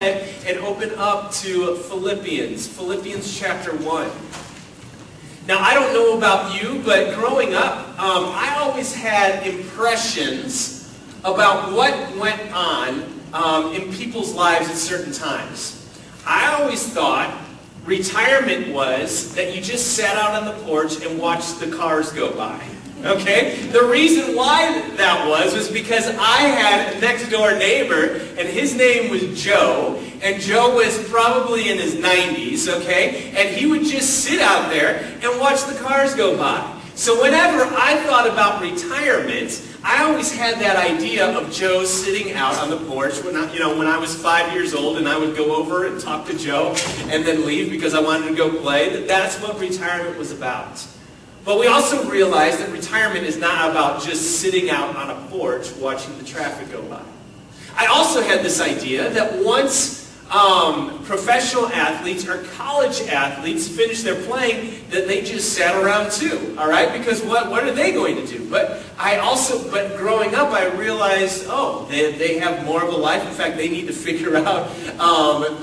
and open up to Philippians chapter 1. Now, I don't know about you, but growing up, I always had impressions about what went on in people's lives at certain times. I always thought retirement was that you just sat out on the porch and watched the cars go by. Okay? The reason why that was because I had a next door neighbor, and his name was Joe, and Joe was probably in his 90s, okay? And he would just sit out there and watch the cars go by. So whenever I thought about retirement, I always had that idea of Joe sitting out on the porch when I was 5 years old, and I would go over and talk to Joe and then leave because I wanted to go play. That's what retirement was about. But we also realized that retirement is not about just sitting out on a porch watching the traffic go by. I also had this idea that once professional athletes or college athletes finished their playing, that they just sat around too, all right? Because what are they going to do? But growing up, I realized, they have more of a life. In fact, they need to figure out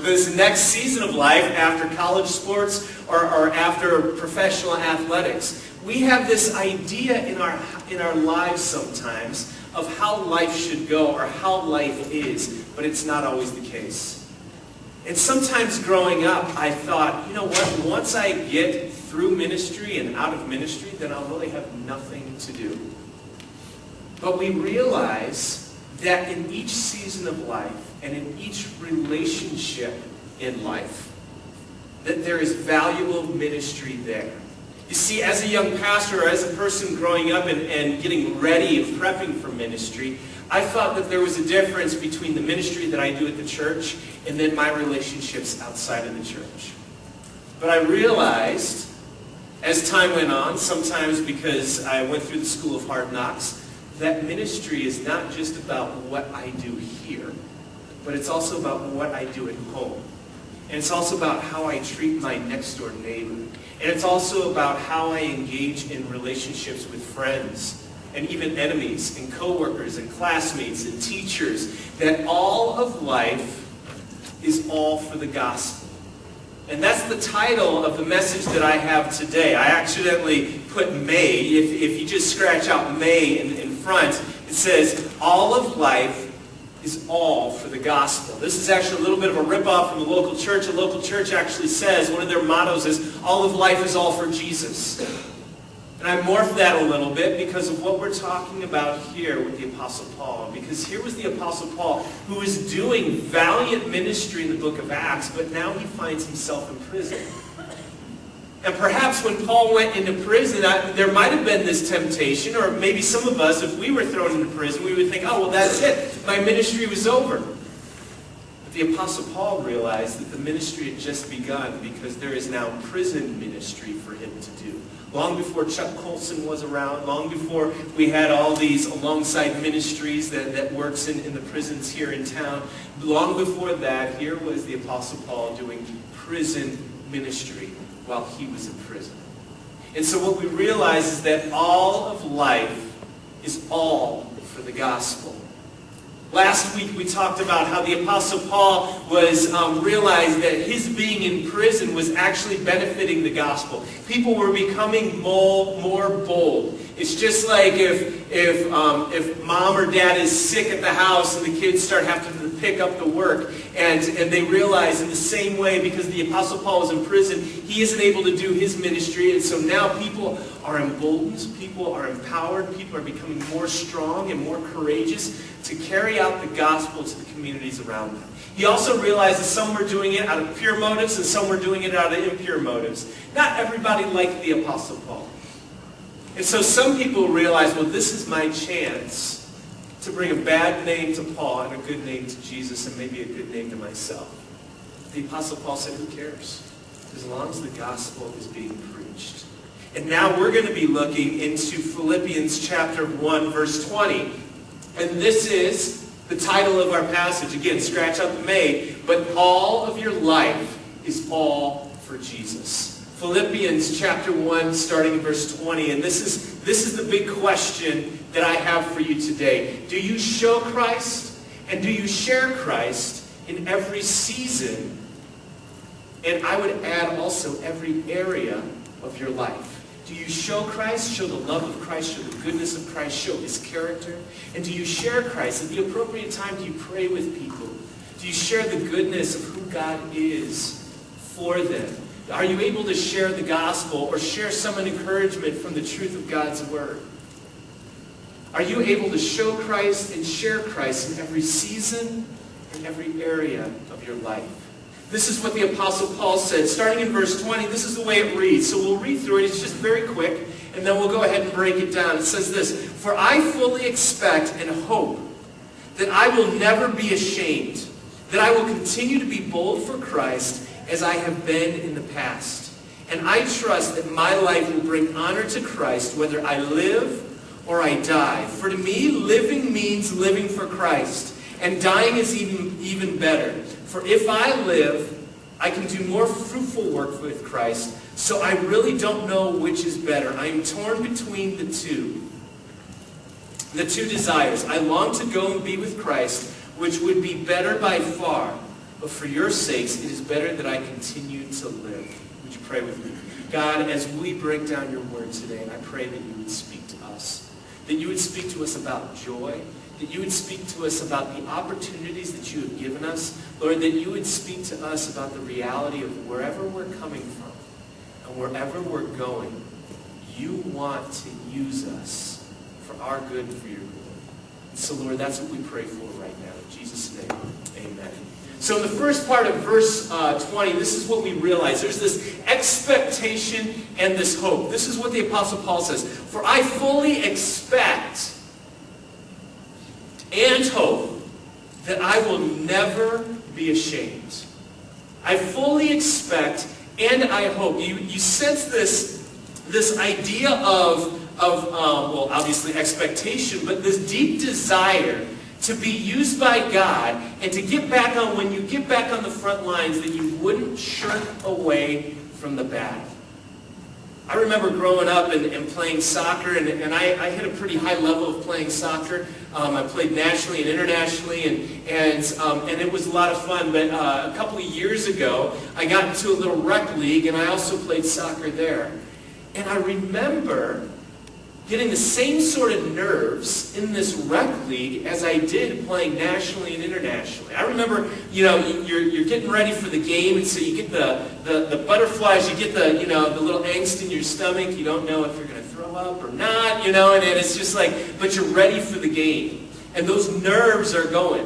this next season of life after college sports or after professional athletics. We have this idea in our lives sometimes of how life should go or how life is, but it's not always the case. And sometimes growing up, I thought, you know what, once I get through ministry and out of ministry, then I'll really have nothing to do. But we realize that in each season of life and in each relationship in life, that there is valuable ministry there. You see, as a young pastor, or as a person growing up and getting ready and prepping for ministry, I thought that there was a difference between the ministry that I do at the church and then my relationships outside of the church. But I realized, as time went on, sometimes because I went through the school of hard knocks, that ministry is not just about what I do here, but it's also about what I do at home. And it's also about how I treat my next door neighbor. And it's also about how I engage in relationships with friends and even enemies and coworkers and classmates and teachers. That all of life is all for the gospel. And that's the title of the message that I have today. I accidentally put May. If you just scratch out May in front, it says, all of life is all for the gospel. This is actually a little bit of a ripoff from a local church. A local church actually says, one of their mottos is, all of life is all for Jesus. And I morphed that a little bit because of what we're talking about here with the Apostle Paul. Because here was the Apostle Paul who was doing valiant ministry in the book of Acts, but now he finds himself in prison. And perhaps when Paul went into prison, there might have been this temptation, or maybe some of us, if we were thrown into prison, we would think, oh, well, that's it. My ministry was over. But the Apostle Paul realized that the ministry had just begun because there is now prison ministry for him to do. Long before Chuck Colson was around, long before we had all these alongside ministries that works in the prisons here in town, long before that, here was the Apostle Paul doing prison ministry while he was in prison. And so what we realize is that all of life is all for the gospel. Last week we talked about how the Apostle Paul was realized that his being in prison was actually benefiting the gospel. People were becoming more bold. It's just like if mom or dad is sick at the house and the kids start having to pick up the work, and they realize in the same way, because the Apostle Paul was in prison, he isn't able to do his ministry, and so now people are emboldened, people are empowered, people are becoming more strong and more courageous to carry out the gospel to the communities around them. He also realized that some were doing it out of pure motives and some were doing it out of impure motives. Not everybody liked the Apostle Paul. And so some people realized, well, this is my chance to bring a bad name to Paul and a good name to Jesus and maybe a good name to myself. The Apostle Paul said, who cares? As long as the gospel is being preached. And now we're going to be looking into Philippians chapter 1, verse 20. And this is the title of our passage. Again, scratch out the May. But all of your life is all for Jesus. Philippians chapter 1, starting in verse 20. And this is the big question that I have for you today. Do you show Christ and do you share Christ in every season, and I would add also every area of your life. Do you show Christ? Show the love of Christ, show the goodness of Christ, show His character? And do you share Christ? At the appropriate time, do you pray with people? Do you share the goodness of who God is for them? Are you able to share the gospel or share some encouragement from the truth of God's word? Are you able to show Christ and share Christ in every season and every area of your life? This is what the Apostle Paul said. Starting in verse 20, this is the way it reads. So we'll read through it. It's just very quick, and then we'll go ahead and break it down. It says this, "For I fully expect and hope that I will never be ashamed, that I will continue to be bold for Christ as I have been in the past. And I trust that my life will bring honor to Christ, whether I live or I die. For to me, living means living for Christ, and dying is even better. For if I live, I can do more fruitful work with Christ, so I really don't know which is better. I am torn between the two desires. I long to go and be with Christ, which would be better by far. But for your sakes, it is better that I continue to live." Would you pray with me? God, as we break down your word today, I pray that you would speak to us. That you would speak to us about joy. That you would speak to us about the opportunities that you have given us. Lord, that you would speak to us about the reality of wherever we're coming from and wherever we're going. You want to use us for our good and for your good. So, Lord, that's what we pray for right now. In Jesus' name, amen. So in the first part of verse 20, this is what we realize. There's this expectation and this hope. This is what the Apostle Paul says. "For I fully expect and hope that I will never be ashamed." I fully expect and I hope. You sense this idea of well, obviously expectation, but this deep desire to be used by God and to get back on, when you get back on the front lines, that you wouldn't shirk away from the battle. I remember growing up and playing soccer, and I hit a pretty high level of playing soccer. I played nationally and internationally, and it was a lot of fun. But a couple of years ago, I got into a little rec league, and I also played soccer there. And I remember getting the same sort of nerves in this rec league as I did playing nationally and internationally. I remember, you're getting ready for the game, and so you get the butterflies, you get the little angst in your stomach. You don't know if you're going to throw up or not, and it's just like, but you're ready for the game. And those nerves are going.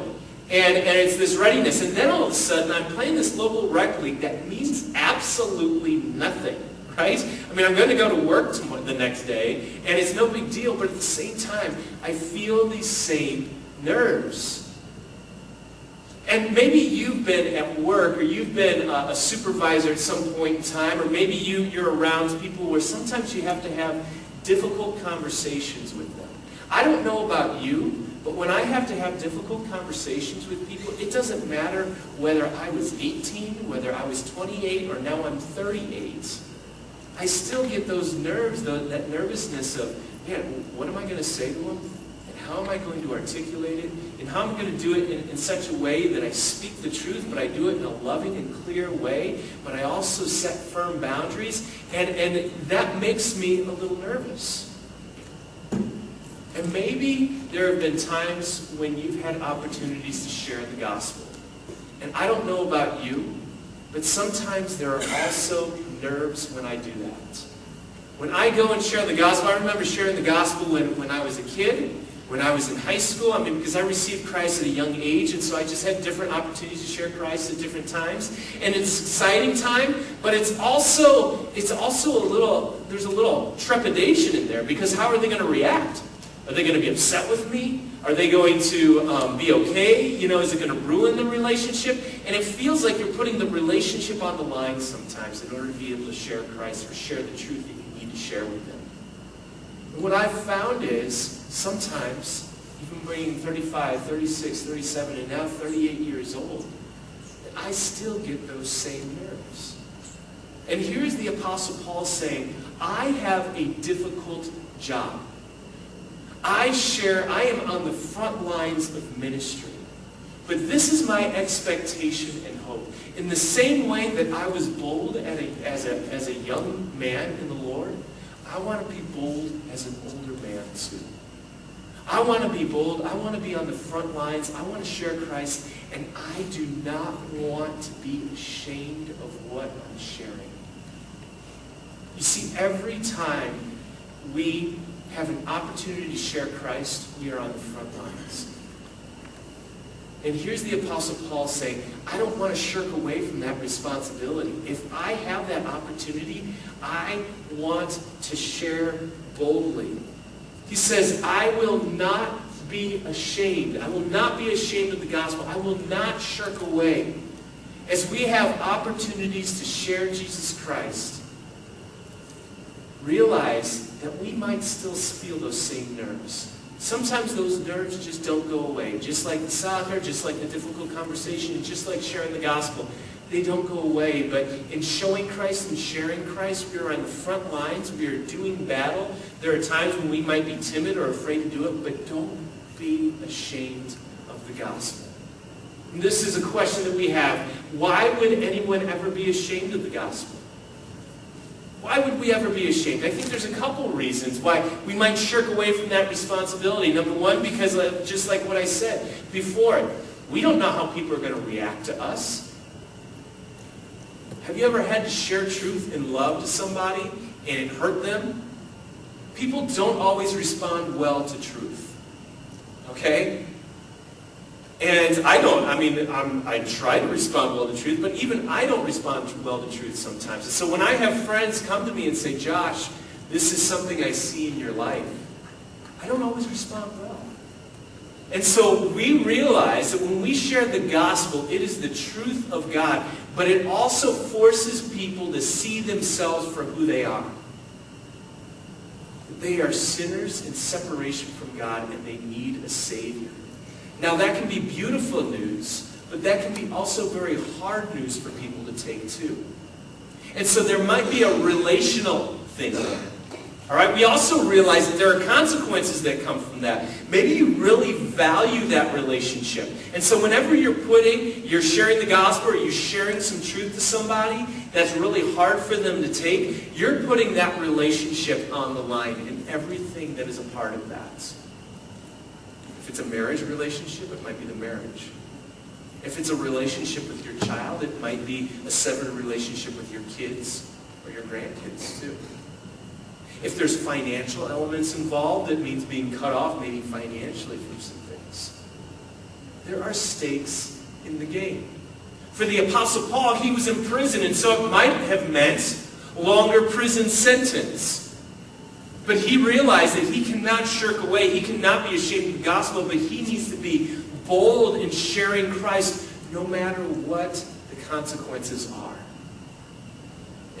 And it's this readiness. And then all of a sudden, I'm playing this local rec league that means absolutely nothing. Right? I mean, I'm going to go to work the next day, and it's no big deal, but at the same time, I feel these same nerves. And maybe you've been at work, or you've been a supervisor at some point in time, or maybe you're around people where sometimes you have to have difficult conversations with them. I don't know about you, but when I have to have difficult conversations with people, it doesn't matter whether I was 18, whether I was 28, or now I'm 38. I still get those nerves, that nervousness of, man, what am I going to say to them? And how am I going to articulate it? And how am I going to do it in such a way that I speak the truth, but I do it in a loving and clear way, but I also set firm boundaries, and that makes me a little nervous. And maybe there have been times when you've had opportunities to share the gospel. And I don't know about you, but sometimes there are also nerves when I do that. When I go and share the gospel, I remember sharing the gospel when I was a kid, when I was in high school. I mean, because I received Christ at a young age, and so I just had different opportunities to share Christ at different times. And it's an exciting time, but it's also there's a little trepidation in there, because how are they going to react? Are they going to be upset with me? Are they going to be okay? Is it going to ruin the relationship? And it feels like you're putting the relationship on the line sometimes in order to be able to share Christ or share the truth that you need to share with them. And what I've found is sometimes, even being 35, 36, 37, and now 38 years old, I still get those same nerves. And here's the Apostle Paul saying, I have a difficult job. I am on the front lines of ministry. But this is my expectation and hope. In the same way that I was bold as a young man in the Lord, I want to be bold as an older man too. I want to be bold. I want to be on the front lines. I want to share Christ. And I do not want to be ashamed of what I'm sharing. You see, every time we have an opportunity to share Christ, we are on the front lines. And here's the Apostle Paul saying, I don't want to shirk away from that responsibility. If I have that opportunity, I want to share boldly. He says, I will not be ashamed. I will not be ashamed of the gospel. I will not shirk away. As we have opportunities to share Jesus Christ, realize that we might still feel those same nerves. Sometimes those nerves just don't go away. Just like the soccer, just like the difficult conversation, just like sharing the gospel. They don't go away. But in showing Christ and sharing Christ, we are on the front lines. We are doing battle. There are times when we might be timid or afraid to do it, but don't be ashamed of the gospel. And this is a question that we have. Why would anyone ever be ashamed of the gospel? Why would we ever be ashamed? I think there's a couple reasons why we might shirk away from that responsibility. Number one, because just like what I said before, we don't know how people are going to react to us. Have you ever had to share truth and love to somebody and it hurt them? People don't always respond well to truth. Okay? And I try to respond well to truth, but even I don't respond well to truth sometimes. So when I have friends come to me and say, Josh, this is something I see in your life, I don't always respond well. And so we realize that when we share the gospel, it is the truth of God, but it also forces people to see themselves for who they are. They are sinners in separation from God, and they need a Savior. Now that can be beautiful news, but that can be also very hard news for people to take too. And so there might be a relational thing there. All right? We also realize that there are consequences that come from that. Maybe you really value that relationship. And so whenever you're sharing the gospel or you're sharing some truth to somebody that's really hard for them to take, you're putting that relationship on the line and everything that is a part of that. If it's a marriage relationship, it might be the marriage. If it's a relationship with your child, it might be a severed relationship with your kids or your grandkids too. If there's financial elements involved, it means being cut off maybe financially from some things. There are stakes in the game. For the Apostle Paul, he was in prison, and so it might have meant longer prison sentence. But he realized that he cannot shirk away. He cannot be ashamed of the gospel, but he needs to be bold in sharing Christ no matter what the consequences are.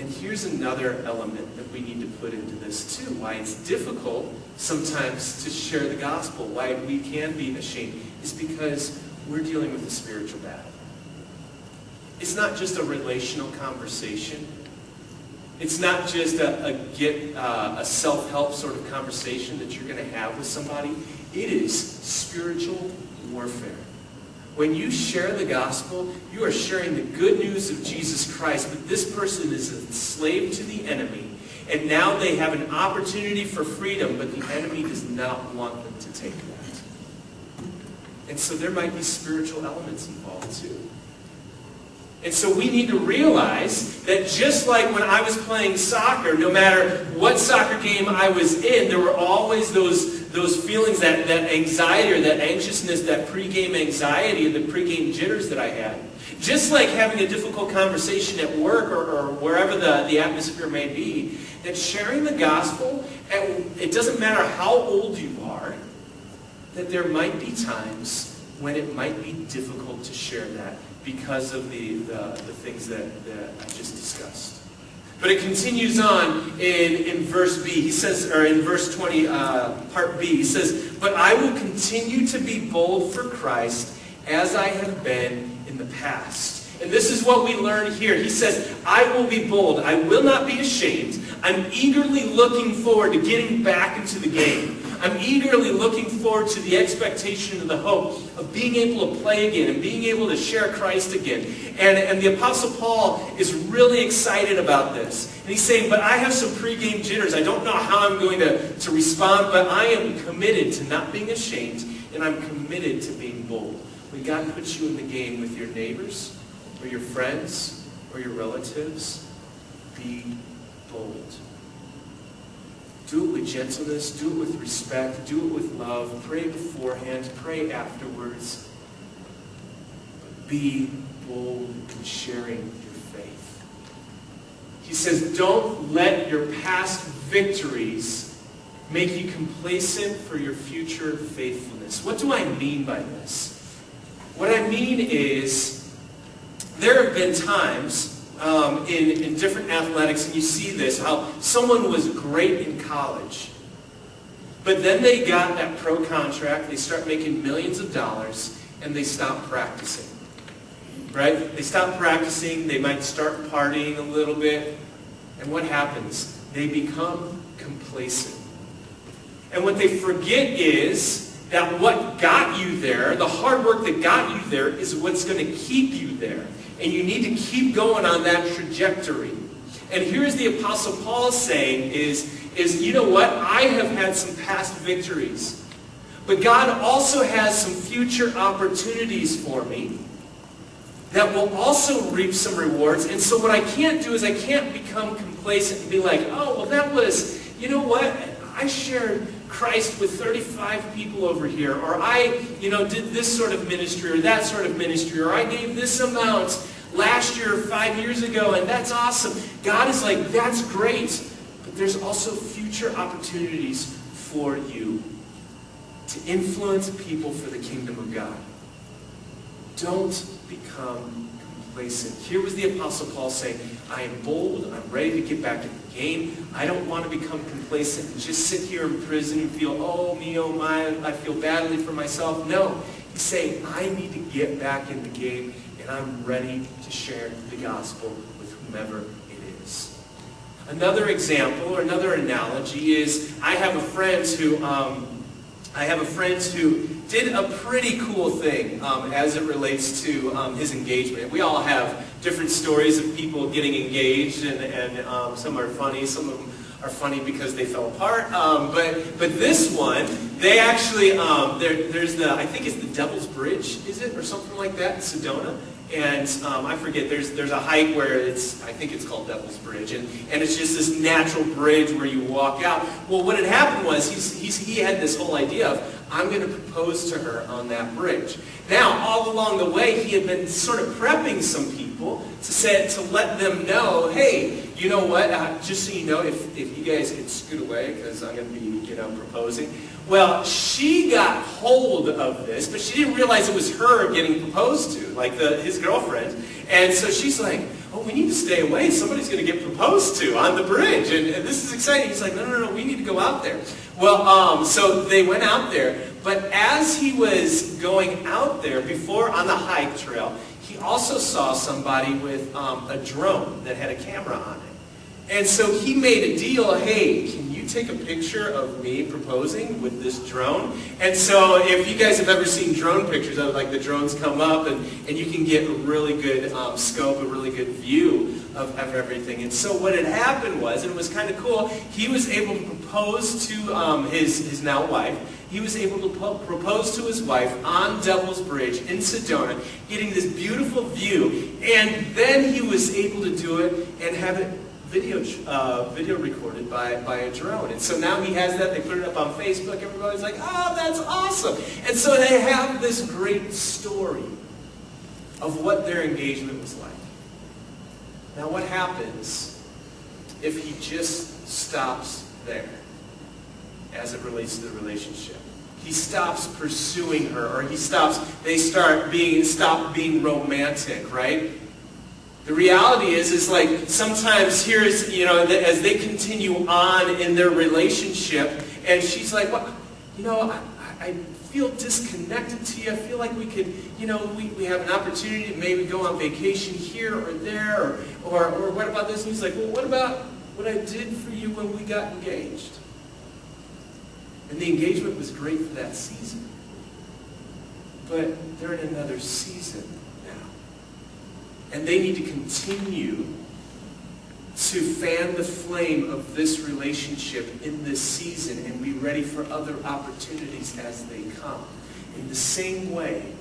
And here's another element that we need to put into this too. Why it's difficult sometimes to share the gospel, why we can be ashamed, is because we're dealing with a spiritual battle. It's not just a relational conversation. It's not just a self-help sort of conversation that you're going to have with somebody. It is spiritual warfare. When you share the gospel, you are sharing the good news of Jesus Christ, but this person is enslaved to the enemy, and now they have an opportunity for freedom, but the enemy does not want them to take that. And so there might be spiritual elements involved too. And so we need to realize that just like when I was playing soccer, no matter what soccer game I was in, there were always those feelings, that anxiety or that anxiousness, that pregame anxiety and the pregame jitters that I had. Just like having a difficult conversation at work or wherever the atmosphere may be, that sharing the gospel, it doesn't matter how old you are, that there might be times when it might be difficult to share that because of the things that I just discussed. But it continues on in verse B. He says, or in verse 20, part B, he says, "But I will continue to be bold for Christ as I have been in the past." And this is what we learn here. He says, I will be bold. I will not be ashamed. I'm eagerly looking forward to getting back into the game. I'm eagerly looking forward to the expectation and the hope of being able to play again and being able to share Christ again. And the Apostle Paul is really excited about this. And he's saying, but I have some pregame jitters. I don't know how I'm going to respond, but I am committed to not being ashamed, and I'm committed to being bold. When God puts you in the game with your neighbors, or your friends, or your relatives, be bold. Do it with gentleness, do it with respect, do it with love. Pray beforehand, pray afterwards. But be bold in sharing your faith. He says, don't let your past victories make you complacent for your future faithfulness. What do I mean by this? What I mean is, there have been times in different athletics, and you see this, how someone was great in college, but then they got that pro contract, they start making millions of dollars, and they stop practicing. Right? They stop practicing, they might start partying a little bit, and what happens? They become complacent. And what they forget is that what got you there, the hard work that got you there, is what's going to keep you there. And you need to keep going on that trajectory. And here's the Apostle Paul saying is, you know what? I have had some past victories. But God also has some future opportunities for me that will also reap some rewards. And so what I can't do is I can't become complacent and be like, oh, well, that was, you know what? I shared Christ with 35 people over here, or I, did this sort of ministry or that sort of ministry, or I gave this amount last year, 5 years ago, and that's awesome. God is like, that's great, but there's also future opportunities for you to influence people for the kingdom of God. Don't become complacent. Here was the Apostle Paul saying, I am bold, I'm ready to get back in the game. I don't want to become complacent and just sit here in prison and feel, oh me, oh my, I feel badly for myself. No, he's saying, I need to get back in the game, and I'm ready to share the gospel with whomever it is. Another example, or another analogy is, I have a friend who did a pretty cool thing as it relates to his engagement. We all have different stories of people getting engaged, and some are funny, some of them are funny because they fell apart. But this one, they actually, there's the, I think it's the Devil's Bridge, is it? Or something like that in Sedona. And I forget, there's a hike where I think it's called Devil's Bridge, and it's just this natural bridge where you walk out. Well, what had happened was he had this whole idea of, I'm going to propose to her on that bridge. Now, all along the way, he had been sort of prepping some people to let them know, hey, you know what, just so you know, if you guys could scoot away, because I'm going to be, proposing. Well, she got hold of this, but she didn't realize it was her getting proposed to, like his girlfriend. And so she's like, oh, we need to stay away. Somebody's going to get proposed to on the bridge. And this is exciting. He's like, no, we need to go out there. Well, so they went out there. But as he was going out there, before on the hike trail, he also saw somebody with a drone that had a camera on it. And so he made a deal, hey, can you take a picture of me proposing with this drone? And so if you guys have ever seen drone pictures of like the drones come up and you can get a really good scope, a really good view of everything. And so what had happened was, and it was kind of cool, he was able to propose to his now wife. He was able to propose to his wife on Devil's Bridge in Sedona, getting this beautiful view. And then he was able to do it and have it video recorded by a drone. And so now he has that. They put it up on Facebook. Everybody's like, oh, that's awesome. And so they have this great story of what their engagement was like. Now what happens if he just stops there as it relates to the relationship? He stops pursuing her, or they stop being romantic, right? The reality is like sometimes here's, as they continue on in their relationship, and she's like, well, I feel disconnected to you. I feel like we could, we have an opportunity to maybe go on vacation here or there, or what about this? And he's like, well, what about what I did for you when we got engaged? And the engagement was great for that season. But they're in another season now. And they need to continue to fan the flame of this relationship in this season and be ready for other opportunities as they come. In the same way,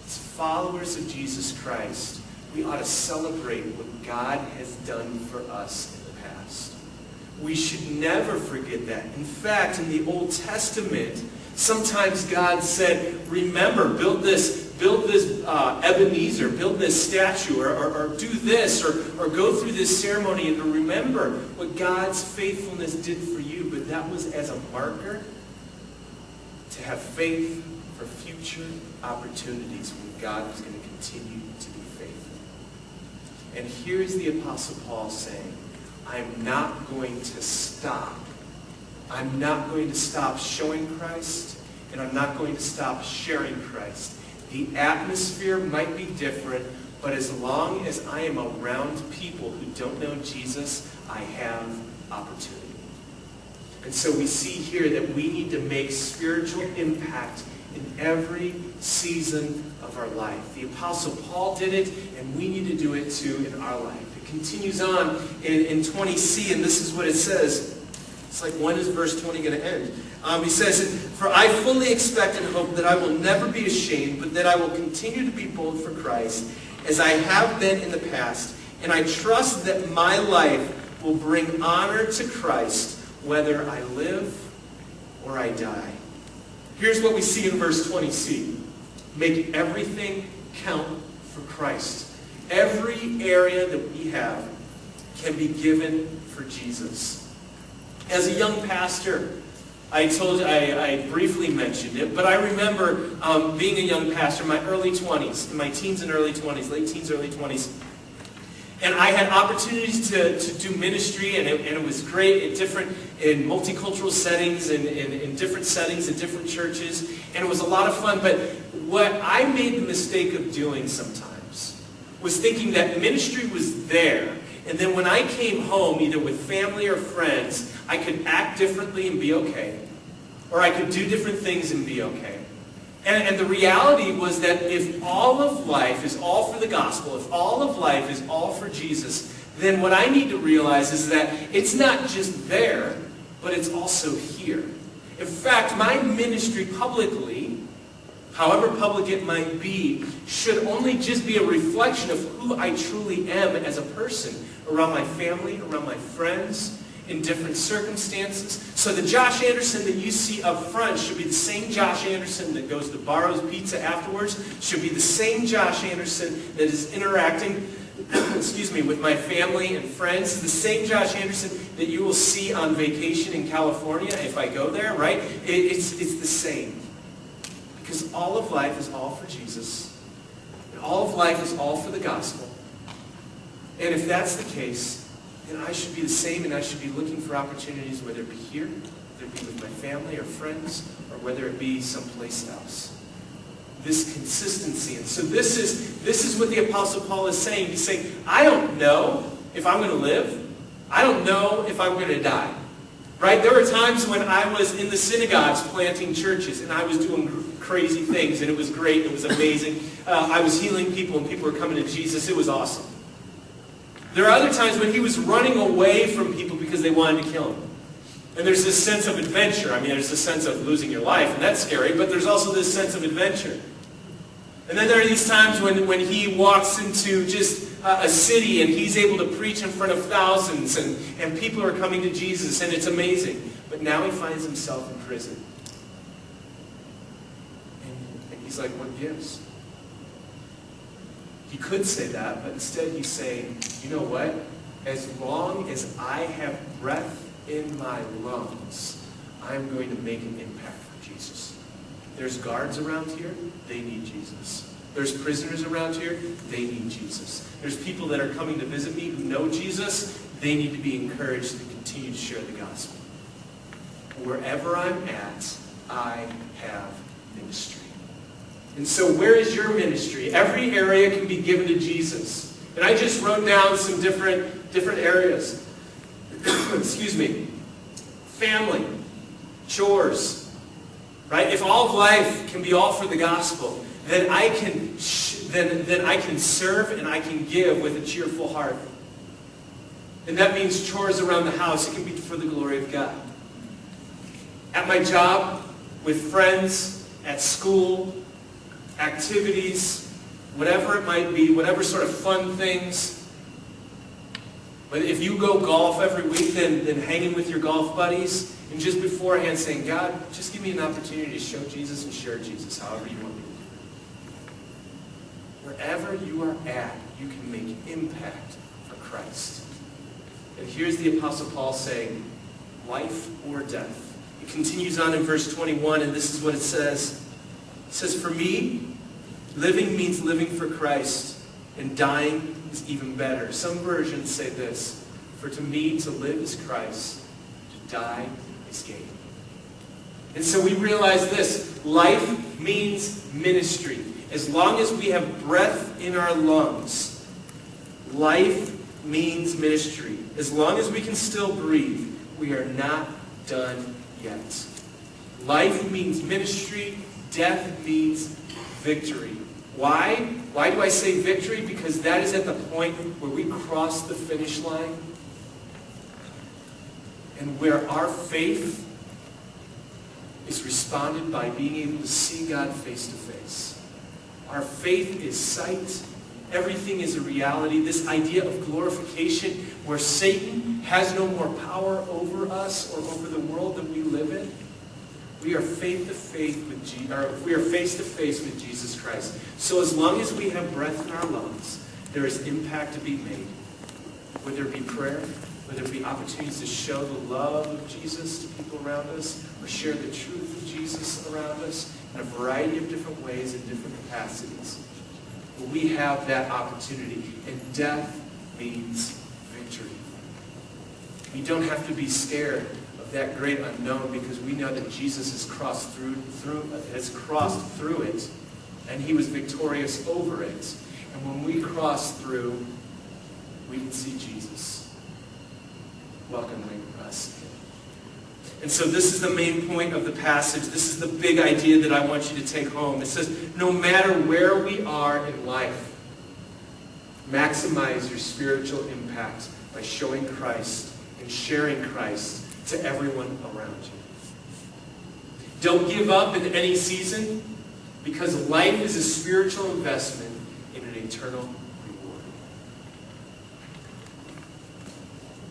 as followers of Jesus Christ, we ought to celebrate what God has done for us in the past. We should never forget that. In fact, in the Old Testament, sometimes God said, remember, build this Ebenezer, build this statue, or do this, or go through this ceremony, and to remember what God's faithfulness did for you. But that was as a marker to have faith for future opportunities when God was going to continue to be faithful. And here's the Apostle Paul saying, I'm not going to stop. I'm not going to stop showing Christ, and I'm not going to stop sharing Christ. The atmosphere might be different, but as long as I am around people who don't know Jesus, I have opportunity. And so we see here that we need to make spiritual impact in every season of our life. The Apostle Paul did it, and we need to do it too in our life. It continues on in 20c, and this is what it says. It's like, when is verse 20 going to end? He says, for I fully expect and hope that I will never be ashamed, but that I will continue to be bold for Christ, as I have been in the past. And I trust that my life will bring honor to Christ, whether I live or I die. Here's what we see in verse 20c. Make everything count for Christ. Every area that we have can be given for Jesus. As a young pastor, I briefly mentioned it, but I remember being a young pastor in my early 20s, in my teens and early 20s, late teens, early 20s. And I had opportunities to do ministry, and it was great in multicultural settings and in different settings in different churches, and it was a lot of fun. But what I made the mistake of doing sometimes was thinking that ministry was there, and then when I came home, either with family or friends, I could act differently and be okay. Or I could do different things and be okay. And the reality was that if all of life is all for the gospel, if all of life is all for Jesus, then what I need to realize is that it's not just there, but it's also here. In fact, my ministry publicly, however public it might be, should only just be a reflection of who I truly am as a person, around my family, around my friends, in different circumstances. So the Josh Anderson that you see up front should be the same Josh Anderson that goes to Barrow's Pizza afterwards, should be the same Josh Anderson that is interacting with my family and friends, the same Josh Anderson that you will see on vacation in California if I go there, right? It's the same. Because all of life is all for Jesus. And all of life is all for the gospel. And if that's the case, then I should be the same, and I should be looking for opportunities, whether it be here, whether it be with my family or friends, or whether it be someplace else. This consistency. And so this is what the Apostle Paul is saying. He's saying, I don't know if I'm going to live. I don't know if I'm going to die. Right? There were times when I was in the synagogues planting churches, and I was doing crazy things, and it was great. It was amazing. I was healing people, and people were coming to Jesus. It was awesome. There are other times when he was running away from people because they wanted to kill him. And there's this sense of adventure. I mean, there's this sense of losing your life, and that's scary, but there's also this sense of adventure. And then there are these times when he walks into just a city and he's able to preach in front of thousands, and people are coming to Jesus, and it's amazing. But now he finds himself in prison. And he's like, what gives? He could say that, but instead he's saying, you know what? As long as I have breath in my lungs, I'm going to make an impact for Jesus. There's guards around here, they need Jesus. There's prisoners around here, they need Jesus. There's people that are coming to visit me who know Jesus, they need to be encouraged to continue to share the gospel. Wherever I'm at, I have ministry. And so where is your ministry? Every area can be given to Jesus. And I just wrote down some different areas. Excuse me. Family, chores, Right? If all of life can be all for the gospel, then I can serve and I can give with a cheerful heart. And that means chores around the house. It can be for the glory of God. At my job, with friends, at school, activities, whatever it might be, whatever sort of fun things. But if you go golf every week, then hanging with your golf buddies, and just beforehand saying, God, just give me an opportunity to show Jesus and share Jesus however you want me to do it. Wherever you are at, you can make impact for Christ. And here's the Apostle Paul saying, life or death. It continues on in verse 21, and this is what it says. It says, for me, living means living for Christ, and dying is even better. Some versions say this, for to me to live is Christ, to die is gain. And so we realize this, life means ministry. As long as we have breath in our lungs, life means ministry. As long as we can still breathe, we are not done yet. Life means ministry, death means victory. Why? Why do I say victory? Because that is at the point where we cross the finish line and where our faith is responded by being able to see God face to face. Our faith is sight. Everything is a reality. This idea of glorification where Satan has no more power over us or over the world that we live in. We are face to face with Jesus Christ. So as long as we have breath in our lungs, there is impact to be made. Whether it be prayer, whether it be opportunities to show the love of Jesus to people around us, or share the truth of Jesus around us in a variety of different ways and different capacities. But we have that opportunity, and death means victory. We don't have to be scared of that great unknown because we know that Jesus has crossed through it, and he was victorious over it. And when we cross through, we can see Jesus welcoming us in. And so this is the main point of the passage. This is the big idea that I want you to take home. It says, no matter where we are in life, maximize your spiritual impact by showing Christ and sharing Christ to everyone around you. Don't give up in any season, because life is a spiritual investment in an eternal reward.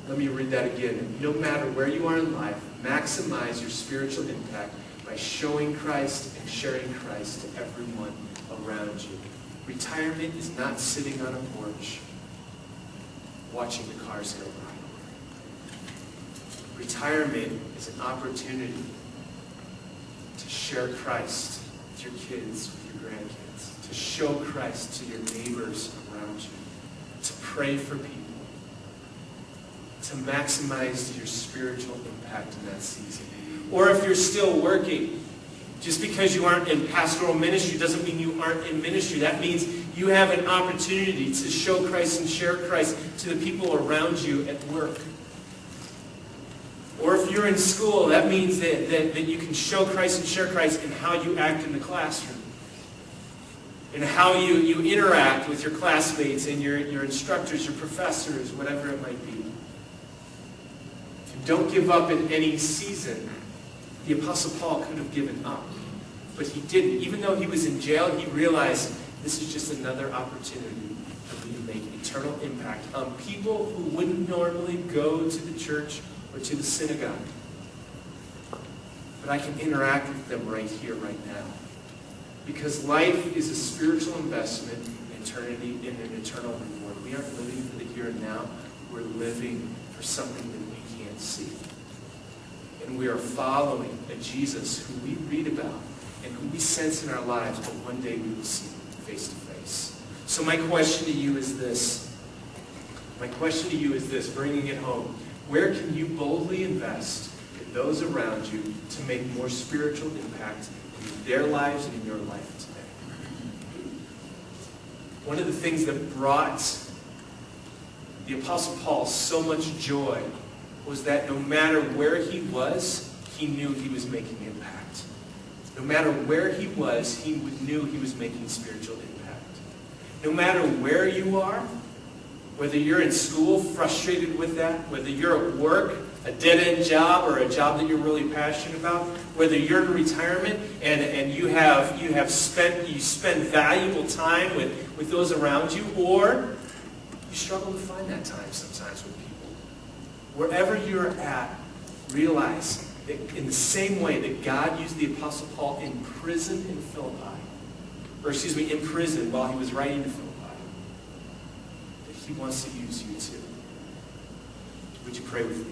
Let me read that again. No matter where you are in life, maximize your spiritual impact by showing Christ and sharing Christ to everyone around you. Retirement is not sitting on a porch watching the cars go by. Retirement is an opportunity to share Christ with your kids, with your grandkids, to show Christ to your neighbors around you, to pray for people, to maximize your spiritual impact in that season. Or if you're still working, just because you aren't in pastoral ministry doesn't mean you aren't in ministry. That means you have an opportunity to show Christ and share Christ to the people around you at work. Or if you're in school, that means that you can show Christ and share Christ in how you act in the classroom, in how you interact with your classmates and your instructors, your professors, whatever it might be. Don't give up in any season. The Apostle Paul could have given up, but he didn't. Even though he was in jail, he realized this is just another opportunity for me to make eternal impact on people who wouldn't normally go to the church or to the synagogue. But I can interact with them right here, right now. Because life is a spiritual investment in eternity, in an eternal reward. We aren't living for the here and now. We're living for something that we can't see. And we are following a Jesus who we read about and who we sense in our lives, but one day we will see face to face. So my question to you is this. Bringing it home. Where can you boldly invest in those around you to make more spiritual impact in their lives and in your life today? One of the things that brought the Apostle Paul so much joy was that no matter where he was, he knew he was making impact. No matter where he was, he knew he was making spiritual impact. No matter where you are, whether you're in school, frustrated with that, whether you're at work, a dead-end job or a job that you're really passionate about, whether you're in retirement and you spend valuable time with those around you, or you struggle to find that time sometimes with people. Wherever you're at, realize that in the same way that God used the Apostle Paul in prison in prison while he was writing to Philippi, that he wants to use you too. Would you pray with me?